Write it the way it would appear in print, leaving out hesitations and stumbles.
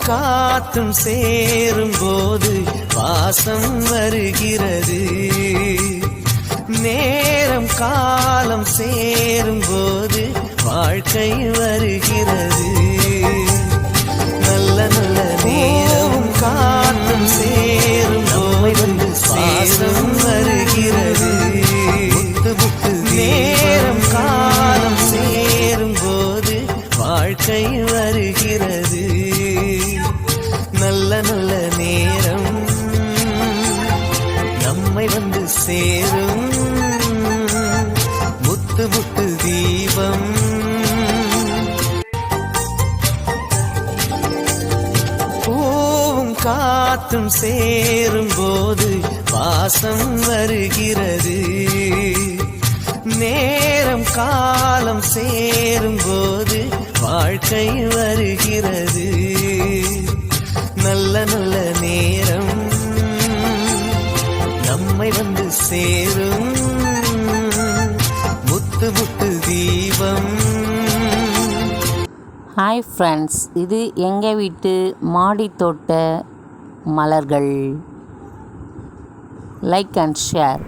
காற்றும் சேரும் போது வாசம் வருகிறது. நேரம் காலம் சேரும் போது வாழ்க்கை வருகிறது. நல்ல நல்ல நேரம் காற்றும் சேரும் போது வாசம் வருகிறது. நேரம் காலம் சேரும் போது வாழ்க்கை வருகிறது. நல்ல நல்ல நேரம் நம்மை வந்து சேரும். முத்து முத்து தீபம் பூவும் காற்றும் சேரும் போது வாசம் வருகிறது. நேரம் காலம் சேரும் போது வாழ்க்கை வருகிறது. நல்ல நல்ல நேரம் நம்மை வந்து சேரும். முத்து முத்து தீபம். ஹாய் ஃப்ரெண்ட்ஸ், இது எங்கள் வீட்டு மாடி தோட்ட மலர்கள். Like and share.